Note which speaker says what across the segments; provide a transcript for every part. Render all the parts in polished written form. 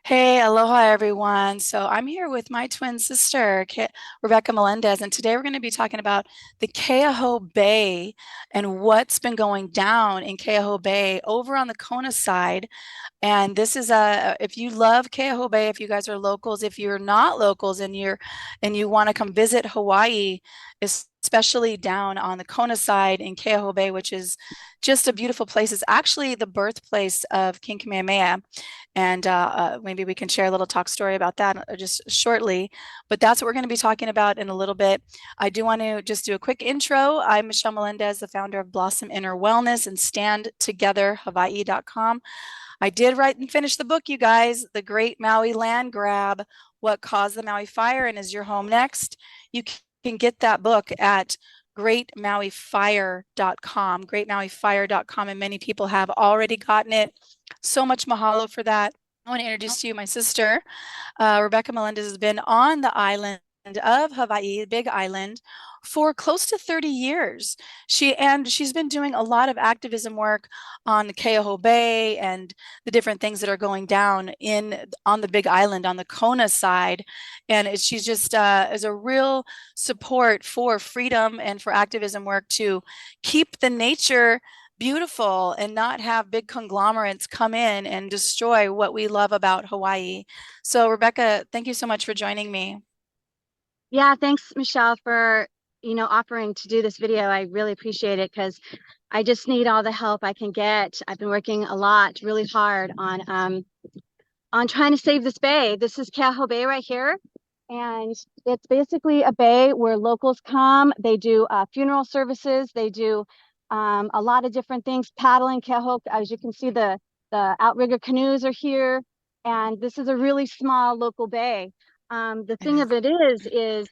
Speaker 1: Hey, aloha everyone. So I'm here with my twin sister, Rebecca Melendez, and today we're going to be talking about the Keauhou Bay and what's been going down in Keauhou Bay over on the Kona side. And this is if you love Keauhou Bay, if you guys are locals, if you're not locals and you want to come visit Hawaii, especially down on the Kona side in Keauhou Bay, which is just a beautiful place. It's actually the birthplace of King Kamehameha. And maybe we can share a little talk story about that just shortly. But that's what we're going to be talking about in a little bit. I do want to just do a quick intro. I'm Michelle Melendez, the founder of Blossom Inner Wellness and StandTogetherHawaii.com. I did write and finish the book, you guys, The Great Maui Land Grab, What Caused the Maui Fire and Is Your Home Next? You can get that book at greatmauifire.com, and many people have already gotten it. So much mahalo for that. I want to introduce to you my sister. Rebecca Melendez has been on the island of Hawaii, Big Island, for close to 30 years. She's been doing a lot of activism work on the Keauhou Bay and the different things that are going down on the Big Island on the Kona side. And she's just is a real support for freedom and for activism work to keep the nature beautiful and not have big conglomerates come in and destroy what we love about Hawaii. So Rebecca, thank you so much for joining me.
Speaker 2: Yeah, thanks, Michelle, for offering to do this video. I really appreciate it because I just need all the help I can get. I've been working a lot, really hard on trying to save this bay. This is Kaho Bay right here, and it's basically a bay where locals come. They do funeral services. They do a lot of different things. Paddling, Keauhou, as you can see, the outrigger canoes are here, and this is a really small local bay. The
Speaker 1: It
Speaker 2: thing
Speaker 1: is.
Speaker 2: of it is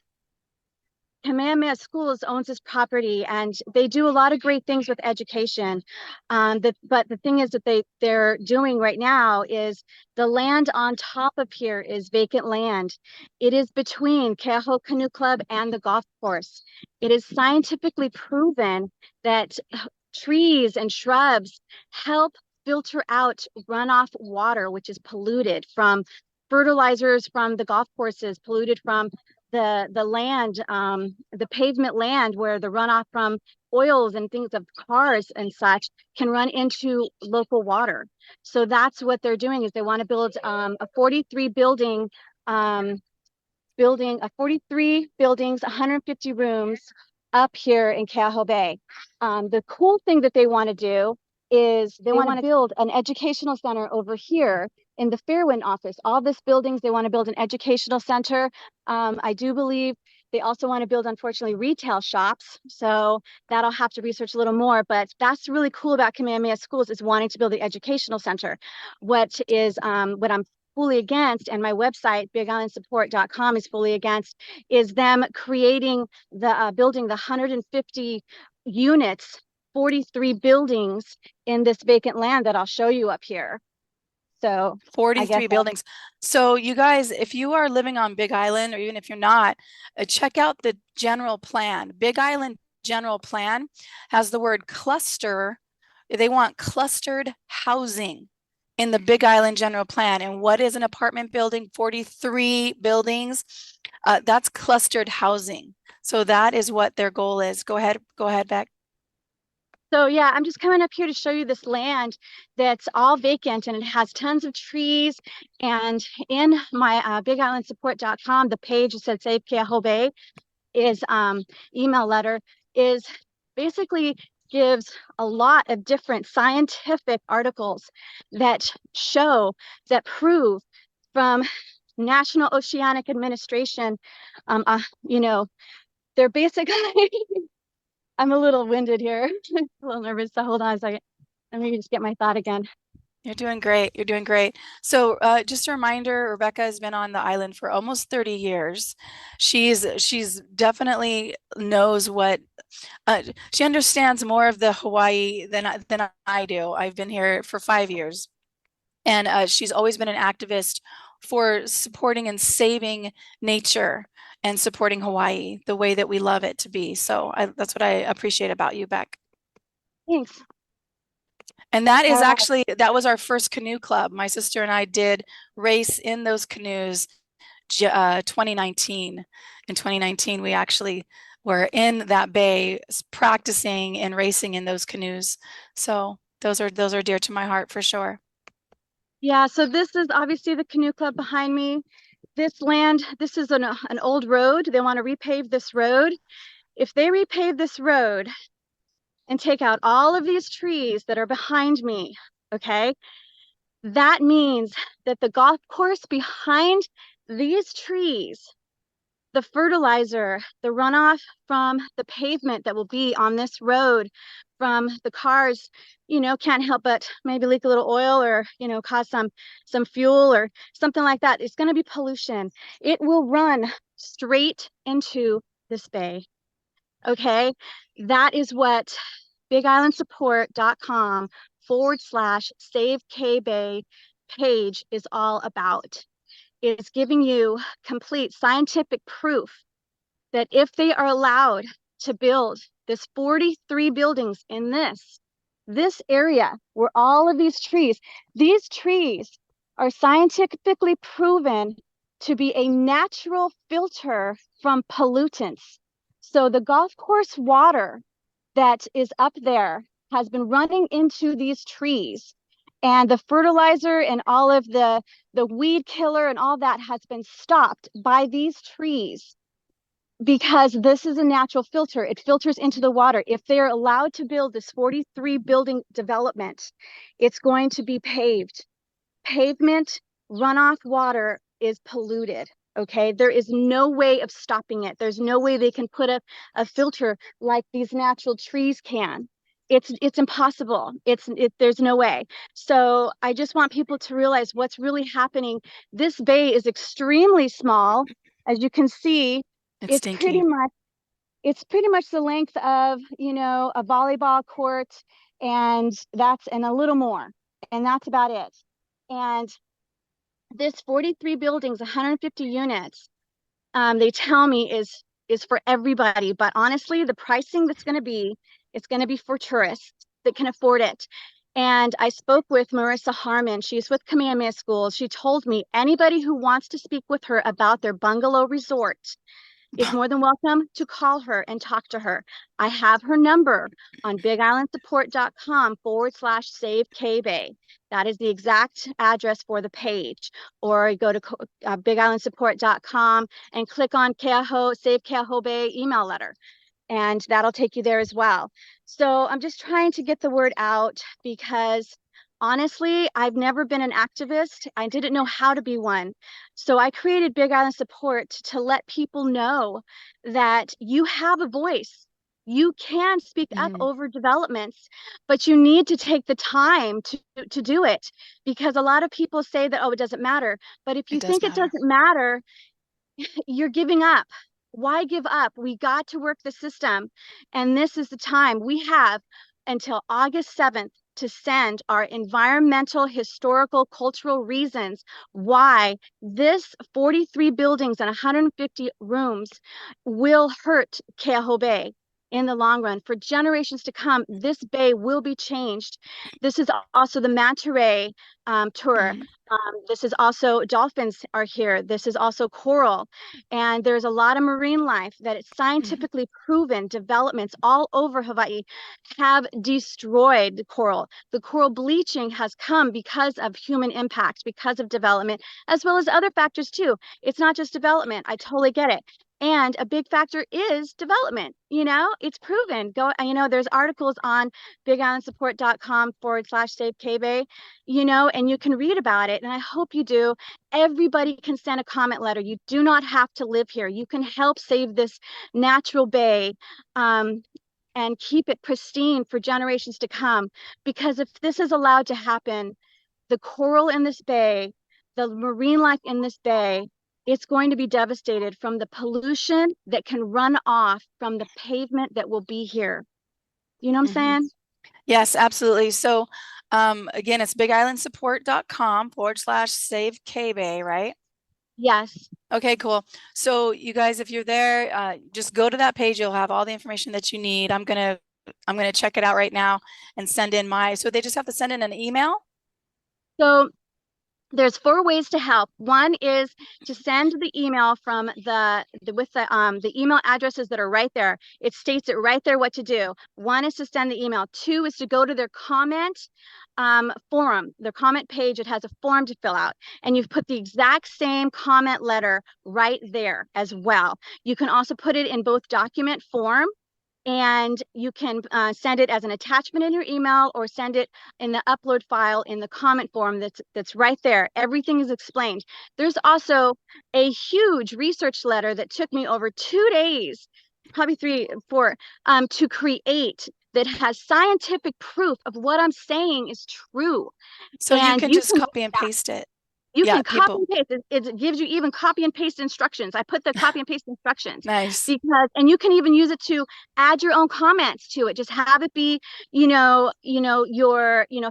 Speaker 2: Kamehameha Schools owns this property, and they do a lot of great things with education. But the thing is that they're doing right now is the land on top of here is vacant land. It is between Keauhou Canoe Club and the golf course. It is scientifically proven that trees and shrubs help filter out runoff water, which is polluted from fertilizers from the golf courses, polluted from the land, the pavement land where the runoff from oils and things of cars and such can run into local water. So that's what they're doing is they want to build a 43 building, 43 buildings, 150 rooms up here in Kaho Bay. The cool thing that they want to do is they want to build an educational center over here in the Fairwind office. All this buildings, they want to build an educational center. I do believe they also want to build, unfortunately, retail shops. So that'll have to research a little more. But that's really cool about Kamehameha Schools is wanting to build the educational center. What I'm fully against, and my website, bigislandsupport.com, is fully against, is them creating building the 150 units, 43 buildings in this vacant land that I'll show you up here. So I guess
Speaker 1: 43 buildings. So you guys, if you are living on Big Island, or even if you're not, check out the general plan. Big Island general plan has the word cluster. They want clustered housing in the Big Island general plan. And what is an apartment building? 43 buildings. That's clustered housing. So that is what their goal is. Go ahead, Beck.
Speaker 2: So yeah, I'm just coming up here to show you this land that's all vacant and it has tons of trees. And in my bigislandsupport.com, the page that said Save Keauhou Bay is email letter is basically gives a lot of different scientific articles that show that prove from National Oceanic Administration, you know, they're basically I'm a little winded here, a little nervous. So hold on a second. Let me just get my thought again.
Speaker 1: You're doing great. You're doing great. So, just a reminder, Rebecca has been on the island for almost 30 years. She's definitely knows what she understands more of the Hawaii than I do. I've been here for 5 years, and she's always been an activist for supporting and saving nature and supporting Hawaii the way that we love it to be. So that's what I appreciate about you, Beck.
Speaker 2: Thanks.
Speaker 1: And that is
Speaker 2: Oh,
Speaker 1: actually, that was our first canoe club. My sister and I did race in those canoes 2019. In 2019, we actually were in that bay practicing and racing in those canoes. So those are dear to my heart for sure.
Speaker 2: yeah. So this is obviously the canoe club behind me. This land, this is an old road. They want to repave this road. If they repave this road and take out all of these trees that are behind me, okay, that means that the golf course behind these trees, the fertilizer, the runoff from the pavement that will be on this road from the cars, can't help but maybe leak a little oil or, cause some fuel or something like that. It's going to be pollution. It will run straight into this bay. Okay. That is what bigislandsupport.com/Save K Bay page is all about. It's giving you complete scientific proof that if they are allowed to build this 43 buildings in this area where all of these trees are scientifically proven to be a natural filter from pollutants. So the golf course water that is up there has been running into these trees, and the fertilizer and all of the weed killer and all that has been stopped by these trees because this is a natural filter. It filters into the water. If they're allowed to build this 43 building development, it's going to be paved. Pavement runoff water is polluted. Okay, there is no way of stopping it. There's no way they can put a filter like these natural trees can. It's impossible. There's no way. So I just want people to realize what's really happening. This bay is extremely small. As you can see,
Speaker 1: It's
Speaker 2: it's pretty
Speaker 1: stinky.
Speaker 2: much it's pretty much the length of, a volleyball court, and a little more. And that's about it. And this 43 buildings, 150 units, they tell me is for everybody. But honestly, the pricing that's going to be, it's going to be for tourists that can afford it. And I spoke with Marissa Harmon. She's with Kamehameha Schools. She told me anybody who wants to speak with her about their bungalow resort is more than welcome to call her and talk to her. I have her number on bigislandsupport.com/Save K Bay. That is the exact address for the page. Or go to bigislandsupport.com and click on Keauhou, Save Kaho Bay email letter, and that'll take you there as well. So I'm just trying to get the word out because honestly, I've never been an activist. I didn't know how to be one. So I created Big Island Support to let people know that you have a voice. You can speak up
Speaker 1: Mhm.
Speaker 2: over developments, but you need to take the time to do it, because a lot of people say that, oh, it doesn't matter. But if
Speaker 1: It
Speaker 2: you
Speaker 1: does
Speaker 2: think it
Speaker 1: matter.
Speaker 2: doesn't matter, you're giving up. Why give up? We got to work the system. And this is the time we have until August 7th to send our environmental, historical, cultural reasons why this 43 buildings and 150 rooms will hurt Keauhou Bay in the long run. For generations to come, this bay will be changed. This is also the manta ray tour.
Speaker 1: Mhm.
Speaker 2: This is also dolphins are here. This is also coral. And there's a lot of marine life that it's
Speaker 1: Mhm.
Speaker 2: scientifically proven developments all over Hawaii have destroyed the coral. The coral bleaching has come because of human impact, because of development, as well as other factors too. It's not just development. I totally get it. And a big factor is development. It's proven. There's articles on bigislandsupport.com/Save K Bay, and you can read about it. And I hope you do. Everybody can send a comment letter. You do not have to live here. You can help save this natural bay, and keep it pristine for generations to come. Because if this is allowed to happen, the coral in this bay, the marine life in this bay, it's going to be devastated from the pollution that can run off from the pavement that will be here. You know what I'm
Speaker 1: Mhm.
Speaker 2: saying?
Speaker 1: Yes, absolutely. So, again, it's bigislandsupport.com/Save K Bay, right?
Speaker 2: Yes.
Speaker 1: Okay, cool. So you guys, if you're there, just go to that page. You'll have all the information that you need. I'm going to I'm going to check it out right now and send in so they just have to send in an email.
Speaker 2: So there's four ways to help. One is to send the email from the email addresses that are right there. It states it right there what to do. One is to send the email. Two is to go to their comment forum, their comment page. It has a form to fill out, and you've put the exact same comment letter right there as well. You can also put it in both document form, and you can send it as an attachment in your email, or send it in the upload file in the comment form that's right there. Everything is explained. There's also a huge research letter that took me over 2 days, probably 3, 4, to create, that has scientific proof of what I'm saying is true.
Speaker 1: So you
Speaker 2: And
Speaker 1: can
Speaker 2: you
Speaker 1: just
Speaker 2: can
Speaker 1: copy and paste it.
Speaker 2: you
Speaker 1: Yeah,
Speaker 2: can copy
Speaker 1: people.
Speaker 2: and paste it. It gives you even copy and paste instructions. I put the copy and paste instructions
Speaker 1: Nice.
Speaker 2: because, and you can even use it to add your own comments to it. Just have it be, your,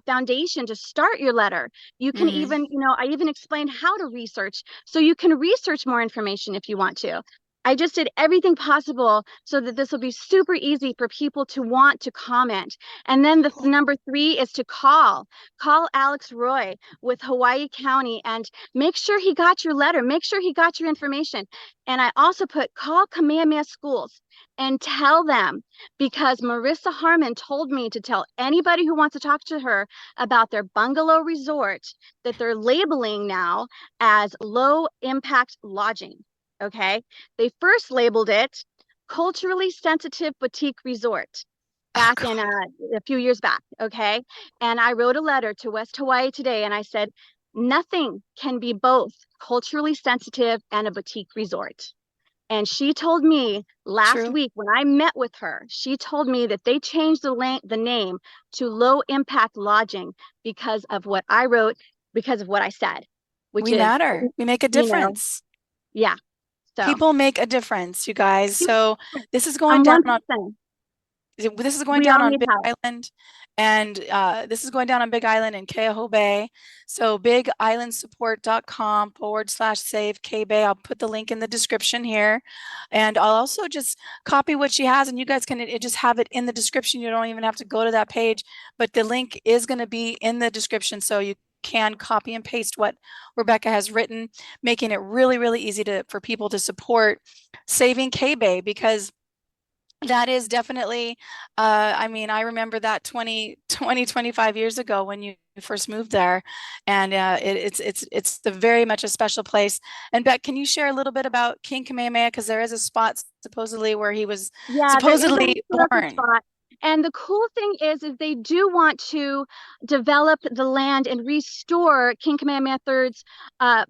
Speaker 2: foundation to start your letter. You can
Speaker 1: Hmm.
Speaker 2: even, I even explained how to research, so you can research more information if you want to. I just did everything possible so that this will be super easy for people to want to comment. And then the
Speaker 1: Cool.
Speaker 2: number 3 is to call Alex Roy with Hawaii County, and make sure he got your letter, make sure he got your information. And I also put call Kamehameha Schools and tell them, because Marissa Harmon told me to tell anybody who wants to talk to her about their bungalow resort that they're labeling now as low impact lodging. Okay. They first labeled it culturally sensitive boutique resort
Speaker 1: Oh
Speaker 2: back in
Speaker 1: God.
Speaker 2: a few years back. Okay. And I wrote a letter to West Hawaii Today, and I said, nothing can be both culturally sensitive and a boutique resort. And she told me last
Speaker 1: True.
Speaker 2: week when I met with her, she told me that they changed the name to low impact lodging because of what I wrote, because of what I said, which
Speaker 1: We
Speaker 2: is,
Speaker 1: matter. We make a
Speaker 2: you know,
Speaker 1: difference.
Speaker 2: yeah. So
Speaker 1: People make a difference, you guys. So this is going
Speaker 2: I'm
Speaker 1: down on
Speaker 2: 1%.
Speaker 1: this is going
Speaker 2: We
Speaker 1: down
Speaker 2: all
Speaker 1: on
Speaker 2: need
Speaker 1: Big
Speaker 2: help.
Speaker 1: Island, and this is going down on Big Island in Keauhou Bay. So bigislandsupport.com/save K Bay. I'll put the link in the description here, and I'll also just copy what she has, and you guys can just have it in the description. You don't even have to go to that page, but the link is going to be in the description, so you can copy and paste what Rebecca has written, making it really, really easy for people to support saving K Bay, because that is definitely, I mean, I remember that 25 years ago when you first moved there, and it's the very much a special place. And Beck, can you share a little bit about King Kamehameha? Because there is a spot supposedly where he was
Speaker 2: Yeah, there is a
Speaker 1: supposedly
Speaker 2: historical
Speaker 1: born.
Speaker 2: spot. And the cool thing is they do want to develop the land and restore King Kamehameha III's uh,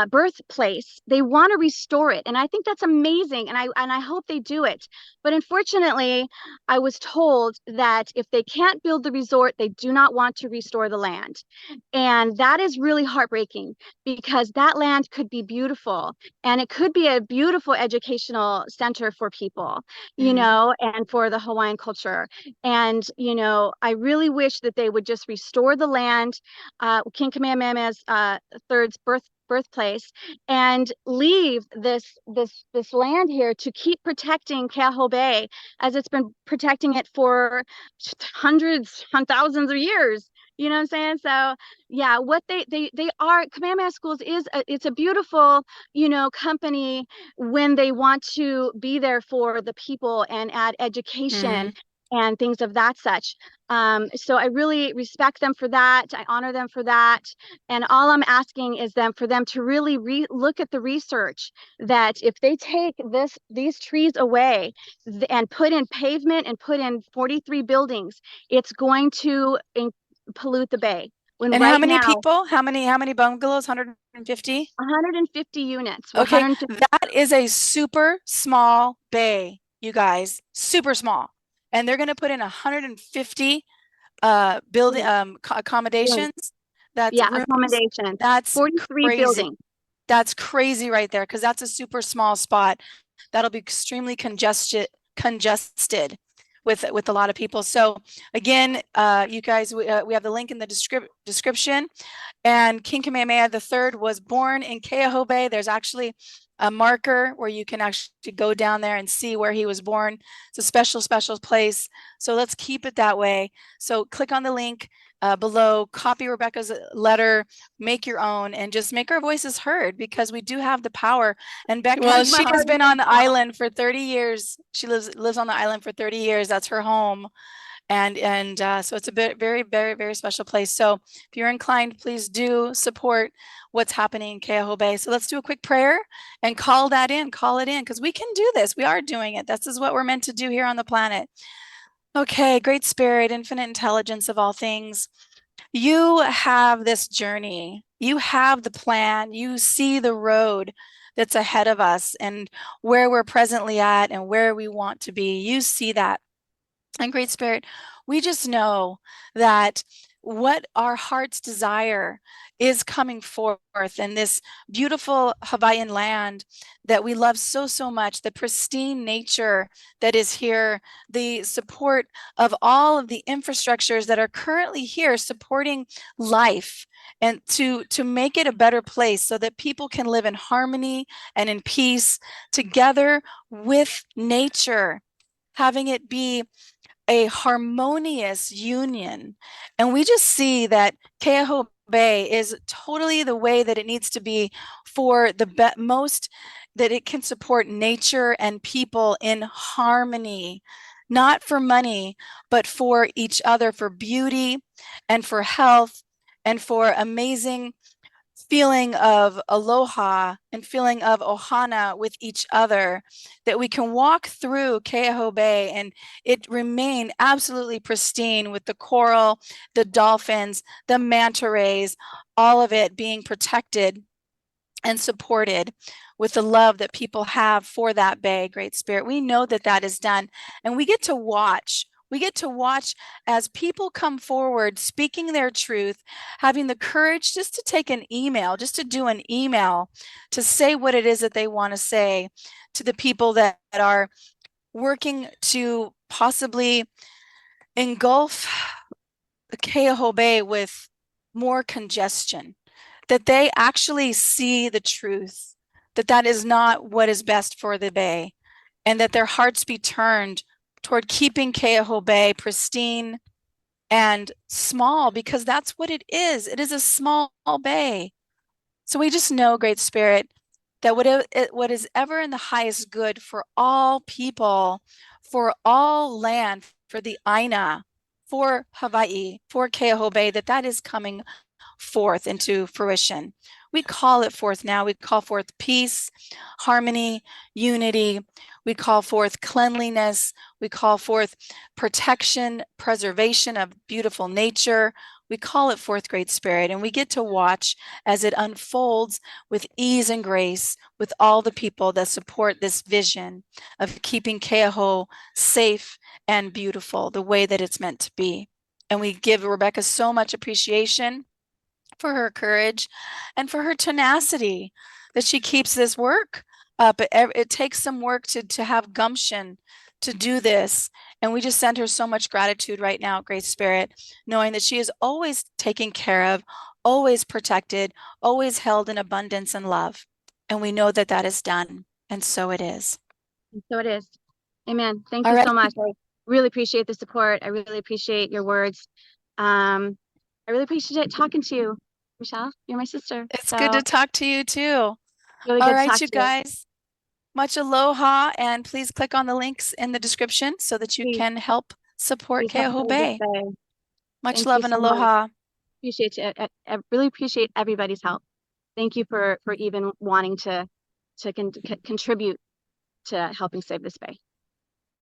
Speaker 2: birthplace. They want to restore it, and I think that's amazing. And I hope they do it. But unfortunately, I was told that if they can't build the resort, they do not want to restore the land, and that is really heartbreaking, because that land could be beautiful, and it could be a beautiful educational center for people,
Speaker 1: Mhm.
Speaker 2: and for the Hawaiian culture. And, I really wish that they would just restore the land, King Kamehameha's third's birthplace, and leave this land here to keep protecting Kaho Bay, as it's been protecting it for hundreds and thousands of years. You know what I'm saying? So yeah, what they are, Kamehameha Schools it's a beautiful, company when they want to be there for the people and add education
Speaker 1: Mhm.
Speaker 2: and things of that such. So I really respect them for that. I honor them for that. And all I'm asking is for them to really look at the research, that if they take these trees away and put in pavement and put in 43 buildings, it's going to pollute the bay. When
Speaker 1: And how
Speaker 2: right
Speaker 1: many
Speaker 2: now,
Speaker 1: people? How many bungalows? 150?
Speaker 2: 150 units,
Speaker 1: Okay,
Speaker 2: 150.
Speaker 1: that is a super small bay, you guys, super small. And they're going to put in 150 building
Speaker 2: Units, units.
Speaker 1: accommodations. That's
Speaker 2: Yeah,
Speaker 1: rooms.
Speaker 2: accommodations.
Speaker 1: That's
Speaker 2: 43
Speaker 1: crazy.
Speaker 2: buildings.
Speaker 1: That's crazy right there, because that's a super small spot. That'll be extremely congested with a lot of people. So again, you guys, we have the link in the description. And King Kamehameha III was born in Keauhou Bay. There's actually a marker where you can actually go down there and see where he was born. It's a special, special place. So let's keep it that way. So click on the link below, copy Rebecca's letter, make your own, and just make our voices heard, because we do have the power. And Becca,
Speaker 2: Because my
Speaker 1: she has
Speaker 2: heart is
Speaker 1: been
Speaker 2: in
Speaker 1: on the
Speaker 2: Keauhou.
Speaker 1: island for 30 years. She lives on the island for 30 years. That's her home. And so it's a very, very, very special place. So if you're inclined, please do support what's happening in Keauhou Bay. So let's do a quick prayer and call it in, because we can do this. We are doing it. This is what we're meant to do here on the planet. Okay, Great Spirit, infinite intelligence of all things. You have this journey. You have the plan. You see the road that's ahead of us and where we're presently at and where we want to be. You see that. And Great Spirit, we just know that what our heart's desire is coming forth in this beautiful Hawaiian land that we love so, so much, the pristine nature that is here, the support of all of the infrastructures that are currently here supporting life, and to make it a better place so that people can live in harmony and in peace together with nature, having it be a harmonious union. And we just see that Keauhou Bay is totally the way that it needs to be for the most that it can support nature and people in harmony, not for money, but for each other, for beauty and for health and for amazing feeling of aloha and feeling of ohana with each other, that we can walk through Keauhou Bay and it remain absolutely pristine with the coral, the dolphins, the manta rays, all of it being protected and supported with the love that people have for that bay, Great Spirit. We know that that is done, and we get to watch. We get to watch as people come forward, speaking their truth, having the courage just to take an email, just to do an email, to say what it is that they want to say to the people that are working to possibly engulf the Keauhou Bay with more congestion, that they actually see the truth, that that is not what is best for the bay, and that their hearts be turned toward keeping Keauhou Bay pristine and small, because that's what it is. It is a small bay. So we just know, Great Spirit, that what is ever in the highest good for all people, for all land, for the Aina, for Hawaii, for Keauhou Bay, that that is coming forth into fruition. We call it forth now. We call forth peace, harmony, unity. We call forth cleanliness. We call forth protection, preservation of beautiful nature. We call it forth, Great Spirit, and we get to watch as it unfolds with ease and grace with all the people that support this vision of keeping Keauhou safe and beautiful the way that it's meant to be. And we give Rebecca so much appreciation for her courage and for her tenacity that she keeps this work up. It takes some work to have gumption to do this. And we just send her so much gratitude right now, Great Spirit, knowing that she is always taken care of, always protected, always held in abundance and love. And we know that that is done. And so it is.
Speaker 2: And so it is. Amen. Thank
Speaker 1: All
Speaker 2: you
Speaker 1: right.
Speaker 2: so much. I really appreciate the support. I really appreciate your words. I really appreciate talking to you, Michelle. You're my sister.
Speaker 1: It's good
Speaker 2: So
Speaker 1: to talk to you too.
Speaker 2: really
Speaker 1: All
Speaker 2: good to
Speaker 1: right,
Speaker 2: talk
Speaker 1: you
Speaker 2: to you.
Speaker 1: guys. Much aloha, and please click on the links in the description so that you
Speaker 2: Please,
Speaker 1: can help support
Speaker 2: please help
Speaker 1: Keauhou
Speaker 2: save this
Speaker 1: Bay.
Speaker 2: day.
Speaker 1: Much
Speaker 2: Thank you
Speaker 1: love and
Speaker 2: so much.
Speaker 1: aloha.
Speaker 2: Appreciate you. I really appreciate everybody's help. Thank you for even wanting to contribute to helping save this bay.